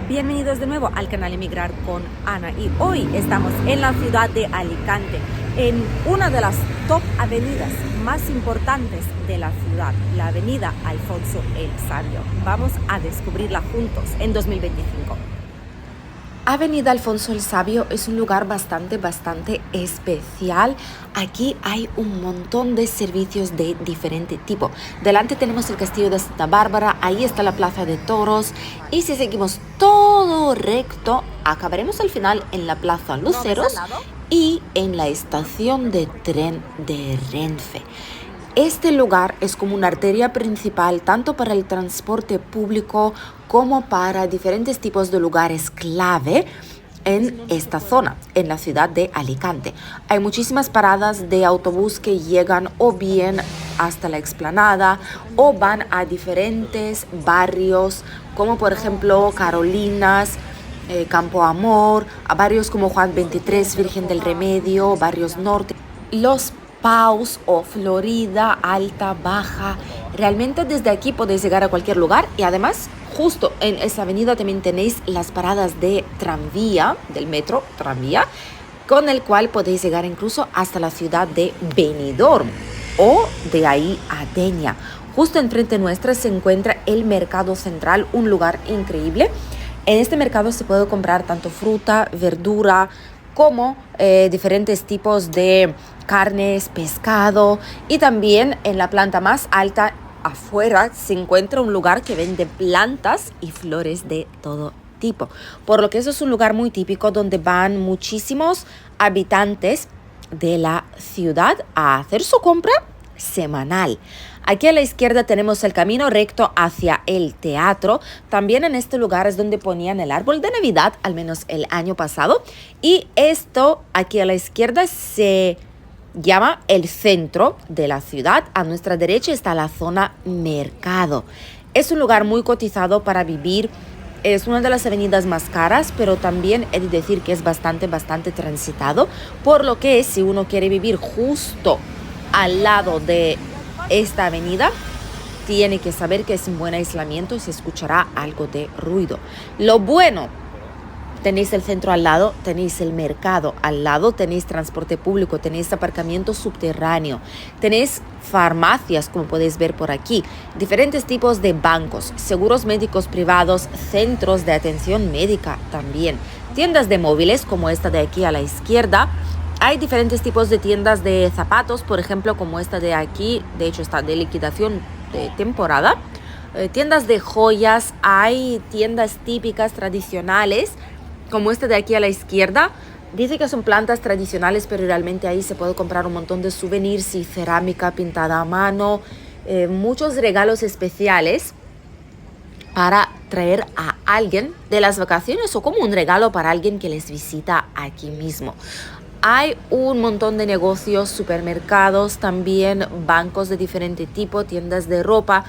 Bienvenidos de nuevo al canal Emigrar con Ana y hoy estamos en la ciudad de Alicante, en una de las top avenidas más importantes de la ciudad, la avenida Alfonso el Sabio. Vamos a descubrirla juntos en 2025. Avenida Alfonso el Sabio es un lugar bastante especial. Aquí hay un montón de servicios de diferente tipo. Delante tenemos el castillo de Santa Bárbara, ahí está la plaza de toros y si seguimos todo recto acabaremos al final en la plaza Luceros y en la estación de tren de Renfe. Este lugar es como una arteria principal tanto para el transporte público como para diferentes tipos de lugares clave en esta zona, en la ciudad de Alicante. Hay muchísimas paradas de autobús que llegan o bien hasta la explanada o van a diferentes barrios como por ejemplo Carolinas, Campo Amor, a barrios como Juan 23, Virgen del Remedio, Barrios Norte, Los Paus o Florida, Alta, Baja. Realmente desde aquí podéis llegar a cualquier lugar y además justo en esa avenida también tenéis las paradas de tranvía, del metro tranvía, con el cual podéis llegar incluso hasta la ciudad de Benidorm o de ahí a Denia. Justo enfrente nuestra se encuentra el Mercado Central, un lugar increíble. En este mercado se puede comprar tanto fruta, verdura, como diferentes tipos de carnes, pescado y también en la planta más alta afuera se encuentra un lugar que vende plantas y flores de todo tipo. Por lo que eso es un lugar muy típico donde van muchísimos habitantes de la ciudad a hacer su compra semanal. Aquí a la izquierda tenemos el camino recto hacia el teatro. También en este lugar es donde ponían el árbol de Navidad, al menos el año pasado. Y esto aquí a la izquierda se llama el centro de la ciudad. A nuestra derecha está la zona mercado. Es un lugar muy cotizado para vivir. Es una de las avenidas más caras, pero también he de decir que es bastante transitado. Por lo que si uno quiere vivir justo al lado de esta avenida, tiene que saber que es un buen aislamiento y se escuchará algo de ruido. Lo bueno, tenéis el centro al lado, tenéis el mercado al lado, tenéis transporte público, tenéis aparcamiento subterráneo, tenéis farmacias, como podéis ver por aquí, diferentes tipos de bancos, seguros médicos privados, centros de atención médica también, tiendas de móviles como esta de aquí a la izquierda. Hay diferentes tipos de tiendas de zapatos, por ejemplo, como esta de aquí, de hecho está de liquidación de temporada. Tiendas de joyas, hay tiendas típicas, tradicionales, como esta de aquí a la izquierda. Dice que son plantas tradicionales, pero realmente ahí se puede comprar un montón de souvenirs y cerámica pintada a mano, muchos regalos especiales para traer a alguien de las vacaciones o como un regalo para alguien que les visita aquí mismo. Hay un montón de negocios, supermercados, también bancos de diferente tipo, tiendas de ropa,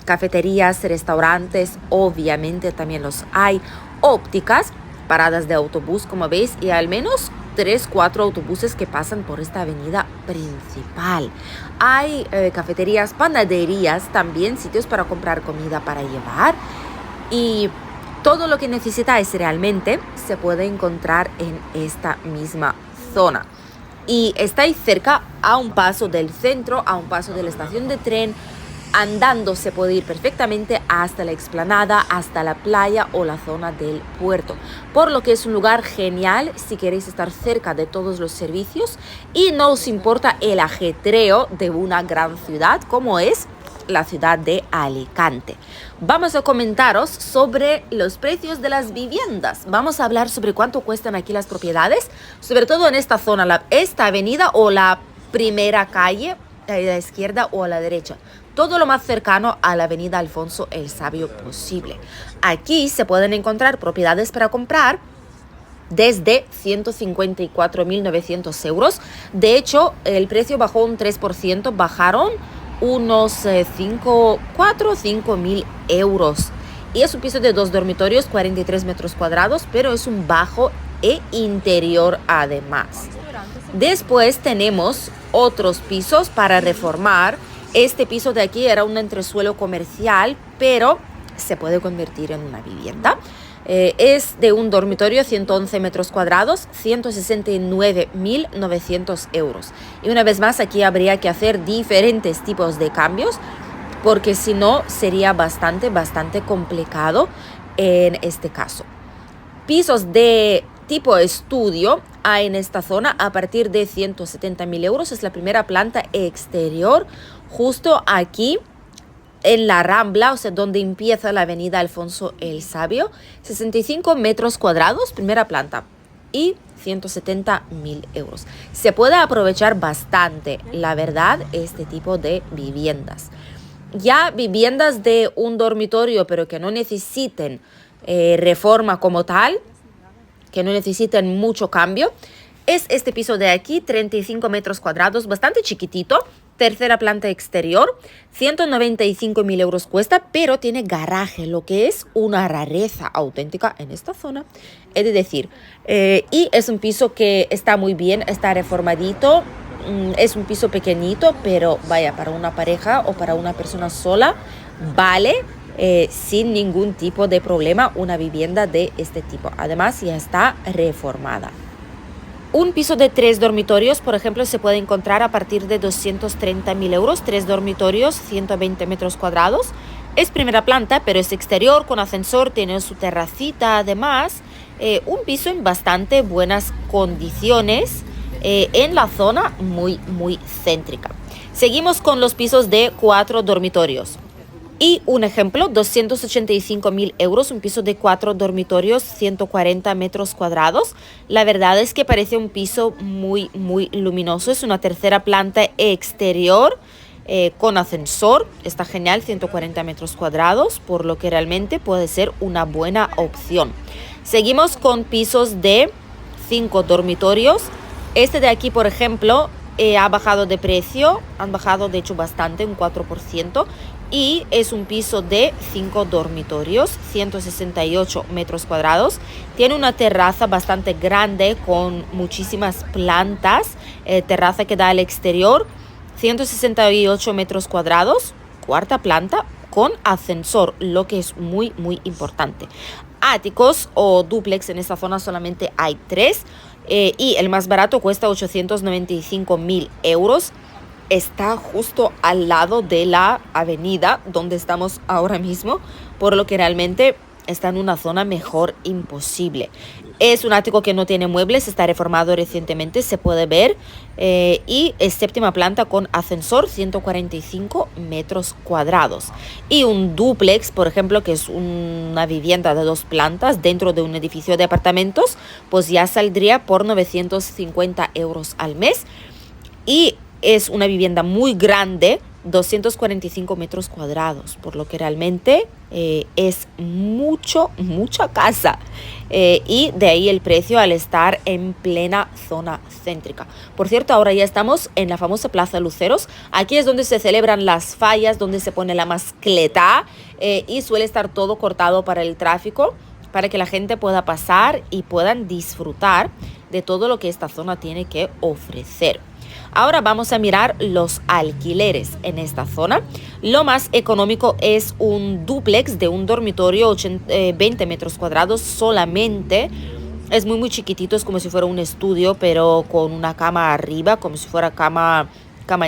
cafeterías, restaurantes, obviamente también los hay, ópticas, paradas de autobús, como veis, y al menos 3-4 autobuses que pasan por esta avenida principal. Hay cafeterías, panaderías, también sitios para comprar comida para llevar y todo lo que necesitáis realmente se puede encontrar en esta misma zona. Y estáis cerca, a un paso del centro, a un paso de la estación de tren. Andando se puede ir perfectamente hasta la explanada, hasta la playa o la zona del puerto. Por lo que es un lugar genial si queréis estar cerca de todos los servicios y no os importa el ajetreo de una gran ciudad como es la ciudad de Alicante. Vamos a comentaros sobre los precios de las viviendas. Vamos a hablar sobre cuánto cuestan aquí las propiedades, sobre todo en esta zona, esta avenida o la primera calle, a la izquierda o a la derecha. Todo lo más cercano a la avenida Alfonso el Sabio posible. Aquí se pueden encontrar propiedades para comprar desde 154.900 euros. De hecho, el precio bajó un 3%, bajaron unos 5.000 euros. Y es un piso de 2 dormitorios, 43 metros cuadrados, pero es un bajo e interior además. Después tenemos otros pisos para reformar. Este piso de aquí era un entresuelo comercial, pero se puede convertir en una vivienda. Es de un dormitorio, 111 metros cuadrados, 169.900 euros. Y una vez más, aquí habría que hacer diferentes tipos de cambios, porque si no sería bastante complicado en este caso. Pisos de tipo estudio hay en esta zona a partir de 170.000 euros. Es la primera planta exterior, justo aquí en la Rambla, o sea, donde empieza la avenida Alfonso el Sabio. 65 metros cuadrados, primera planta, y 170.000 euros. Se puede aprovechar bastante, la verdad, este tipo de viviendas. Ya viviendas de un dormitorio, pero que no necesiten reforma como tal, que no necesiten mucho cambio, es este piso de aquí, 35 metros cuadrados, bastante chiquitito, tercera planta exterior, 195.000 euros cuesta, pero tiene garaje, lo que es una rareza auténtica en esta zona, he de decir. Y es un piso que está muy bien, está reformadito, es un piso pequeñito, pero vaya, para una pareja o para una persona sola, vale. Sin ningún tipo de problema una vivienda de este tipo. Además ya está reformada. Un piso de 3 dormitorios, por ejemplo, se puede encontrar a partir de 230.000 euros. 3 dormitorios, 120 metros cuadrados. Es primera planta, pero es exterior, con ascensor, tiene su terracita además. Un piso en bastante buenas condiciones, en la zona muy céntrica. Seguimos con los pisos de 4 dormitorios. Y un ejemplo, 285.000 euros, un piso de 4 dormitorios, 140 metros cuadrados. La verdad es que parece un piso muy luminoso. Es una tercera planta exterior con ascensor. Está genial, 140 metros cuadrados, por lo que realmente puede ser una buena opción. Seguimos con pisos de 5 dormitorios. Este de aquí, por ejemplo, ha bajado de precio, han bajado de hecho bastante, un 4%. Y es un piso de 5 dormitorios, 168 metros cuadrados. Tiene una terraza bastante grande con muchísimas plantas. Terraza que da al exterior, 168 metros cuadrados, cuarta planta con ascensor, lo que es muy importante. Áticos o dúplex en esta zona solamente hay 3 y el más barato cuesta 895.000 euros. Está justo al lado de la avenida donde estamos ahora mismo, por lo que realmente está en una zona mejor imposible. Es un ático que no tiene muebles, está reformado recientemente, se puede ver, y es séptima planta con ascensor, 145 metros cuadrados. Y un dúplex, por ejemplo, que es una vivienda de 2 plantas dentro de un edificio de apartamentos, pues ya saldría por 950 euros al mes. Y es una vivienda muy grande, 245 metros cuadrados, por lo que realmente es mucha casa. Y de ahí el precio al estar en plena zona céntrica. Por cierto, ahora ya estamos en la famosa Plaza Luceros. Aquí es donde se celebran las fallas, donde se pone la mascleta y suele estar todo cortado para el tráfico, para que la gente pueda pasar y puedan disfrutar de todo lo que esta zona tiene que ofrecer. Ahora vamos a mirar los alquileres en esta zona. Lo más económico es un dúplex de un dormitorio, 20 metros cuadrados solamente. Es muy chiquitito, es como si fuera un estudio, pero con una cama arriba, como si fuera cama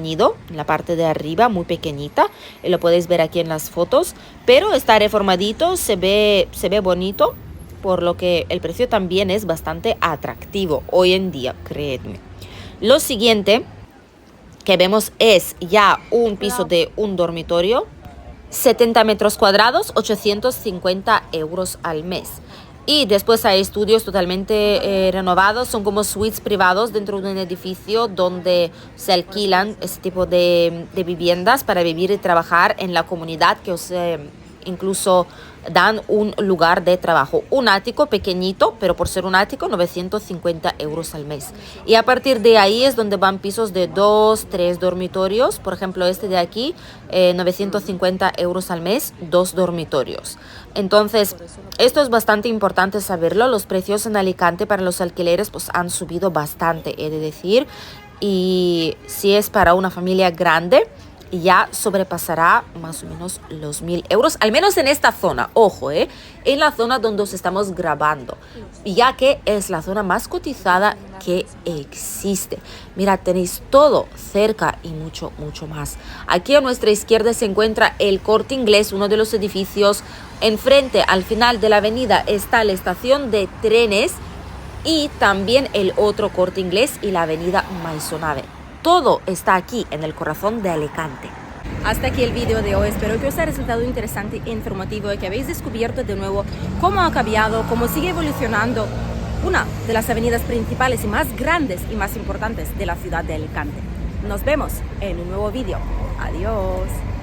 nido, en la parte de arriba, muy pequeñita. Lo podéis ver aquí en las fotos, pero está reformadito, se ve bonito, por lo que el precio también es bastante atractivo hoy en día, creedme. Lo siguiente que vemos es ya un piso de un dormitorio, 70 metros cuadrados, 850 euros al mes. Y después hay estudios totalmente renovados, son como suites privados dentro de un edificio donde se alquilan este tipo de viviendas para vivir y trabajar en la comunidad, que os incluso dan un lugar de trabajo. Un ático pequeñito, pero por ser un ático, 950 euros al mes. Y a partir de ahí es donde van pisos de 2, 3 dormitorios. Por ejemplo, este de aquí, 950 euros al mes, 2 dormitorios. Entonces, esto es bastante importante saberlo. Los precios en Alicante para los alquileres pues han subido bastante, he de decir. Y si es para una familia grande, ya sobrepasará más o menos los 1.000 euros, al menos en esta zona, ojo, en la zona donde os estamos grabando, ya que es la zona más cotizada que existe. Mira, tenéis todo cerca y mucho más. Aquí a nuestra izquierda se encuentra el Corte Inglés, uno de los edificios. Enfrente, al final de la avenida, está la estación de trenes y también el otro Corte Inglés y la avenida Maisonave. Todo está aquí en el corazón de Alicante. Hasta aquí el vídeo de hoy. Espero que os haya resultado interesante e informativo y que habéis descubierto de nuevo cómo ha cambiado, cómo sigue evolucionando una de las avenidas principales y más grandes y más importantes de la ciudad de Alicante. Nos vemos en un nuevo vídeo. Adiós.